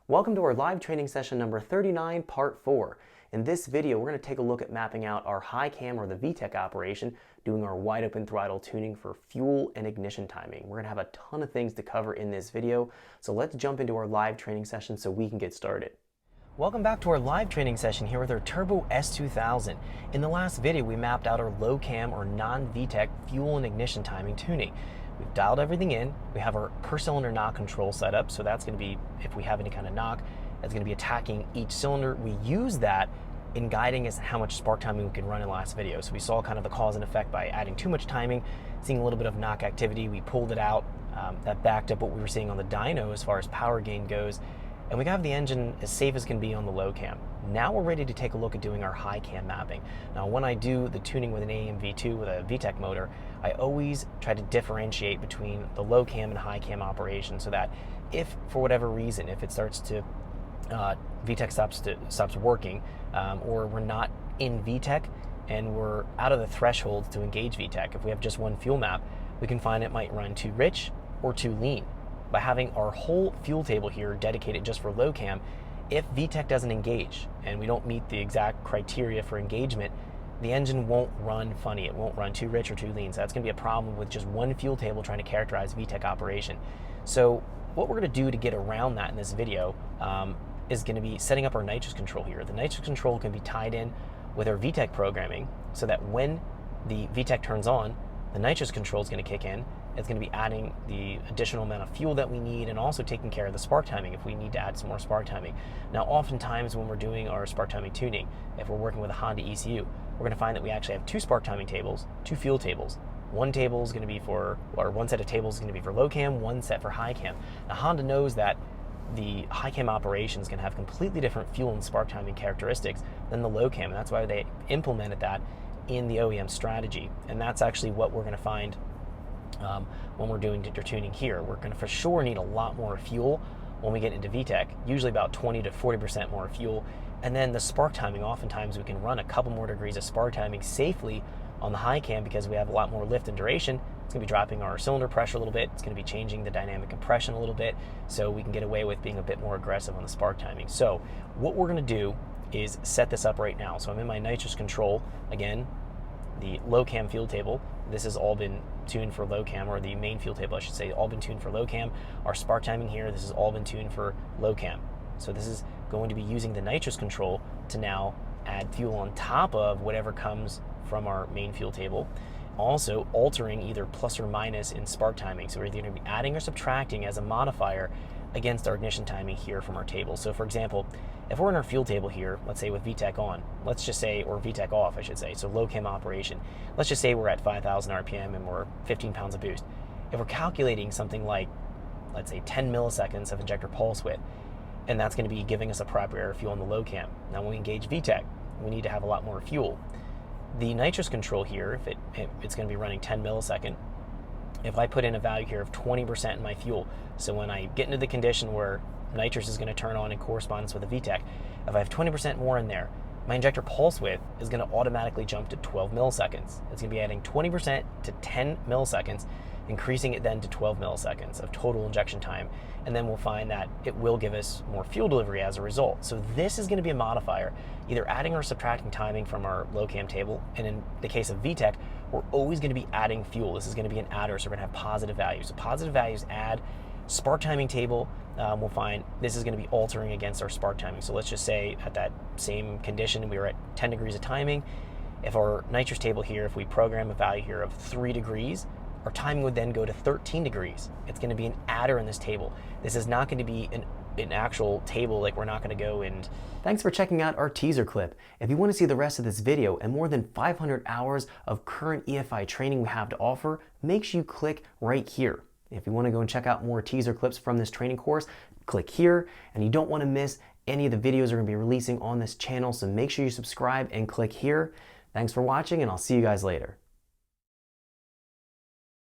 Welcome to our live training session number 39, part 4. In this video, we're going to take a look at mapping out our high cam or the VTEC operation, doing our wide open throttle tuning for fuel and ignition timing. We're going to have a ton of things to cover in this video, so let's jump into our live training session so we can get started. Welcome back to our live training session here with our Turbo S2000. In the last video, we mapped out our low cam or non-VTEC fuel and ignition timing tuning. We've dialed everything in. We have our per cylinder knock control set up, so that's going to be, if we have any kind of knock, that's going to be attacking each cylinder. We use that in guiding us how much spark timing we can run in the last video. So we saw kind of the cause and effect by adding too much timing, seeing a little bit of knock activity. We pulled it out. That backed up what we were seeing on the dyno as far as power gain goes. And we got the engine as safe as can be on the low cam. Now we're ready to take a look at doing our high cam mapping. Now when I do the tuning with an AEM V2 with a VTEC motor, I always try to differentiate between the low cam and high cam operation so that if for whatever reason, if it starts to, VTEC stops working, or we're not in VTEC and we're out of the thresholds to engage VTEC, if we have just one fuel map, we can find it might run too rich or too lean. By having our whole fuel table here dedicated just for low cam, if VTEC doesn't engage and we don't meet the exact criteria for engagement, the engine won't run funny. It won't run too rich or too lean. So that's going to be a problem with just one fuel table trying to characterize VTEC operation. So what we're going to do to get around that in this video is going to be setting up our nitrous control here. The nitrous control can be tied in with our VTEC programming so that when the VTEC turns on, the nitrous control is going to kick in. It's going to be adding the additional amount of fuel that we need and also taking care of the spark timing if we need to add some more spark timing. Now, oftentimes when we're doing our spark timing tuning, if we're working with a Honda ECU, we're going to find that we actually have two spark timing tables, two fuel tables. One table is going to be for, or one set of tables is going to be for low cam, one set for high cam. Now, Honda knows that the high cam operation is going to have completely different fuel and spark timing characteristics than the low cam, and that's why they implemented that in the OEM strategy. And that's actually what we're going to find when we're doing your tuning here. We're going to for sure need a lot more fuel when we get into VTEC, usually about 20 to 40% more fuel. And then the spark timing, oftentimes we can run a couple more degrees of spark timing safely on the high cam because we have a lot more lift and duration. It's going to be dropping our cylinder pressure a little bit. It's going to be changing the dynamic compression a little bit, so we can get away with being a bit more aggressive on the spark timing. So what we're going to do is set this up right now. So I'm in my nitrous control, again, the low cam fuel table. This has all been tuned for low cam, or the main fuel table I should say, all been tuned for low cam. Our spark timing here, this has all been tuned for low cam. So this is going to be using the nitrous control to now add fuel on top of whatever comes from our main fuel table. Also altering either plus or minus in spark timing. So we're either going to be adding or subtracting as a modifier against our ignition timing here from our table. So for example, if we're in our fuel table here, let's say with VTEC on, let's just say, or VTEC off, I should say, so low cam operation, let's just say we're at 5,000 RPM and we're 15 pounds of boost. If we're calculating something like, let's say 10 milliseconds of injector pulse width, and that's going to be giving us a proper air fuel on the low cam. Now when we engage VTEC, we need to have a lot more fuel. The nitrous control here, if it's going to be running 10 millisecond, if I put in a value here of 20% in my fuel, so when I get into the condition where nitrous is going to turn on in correspondence with a VTEC, if I have 20% more in there, my injector pulse width is going to automatically jump to 12 milliseconds. It's going to be adding 20% to 10 milliseconds, increasing it then to 12 milliseconds of total injection time. And then we'll find that it will give us more fuel delivery as a result. So this is going to be a modifier, either adding or subtracting timing from our low cam table. And in the case of VTEC, we're always going to be adding fuel. This is going to be an adder, so we're going to have positive values. So positive values add. Spark timing table, we'll find this is going to be altering against our spark timing. So let's just say at that same condition, we were at 10 degrees of timing. If our nitrous table here, if we program a value here of 3 degrees, our timing would then go to 13 degrees. It's going to be an adder in this table. This is not going to be an actual table, like we're not going to go and... Thanks for checking out our teaser clip. If you want to see the rest of this video and more than 500 hours of current EFI training we have to offer, make sure you click right here. If you want to go and check out more teaser clips from this training course, click here. And you don't want to miss any of the videos we're going to be releasing on this channel, so make sure you subscribe and click here. Thanks for watching, and I'll see you guys later.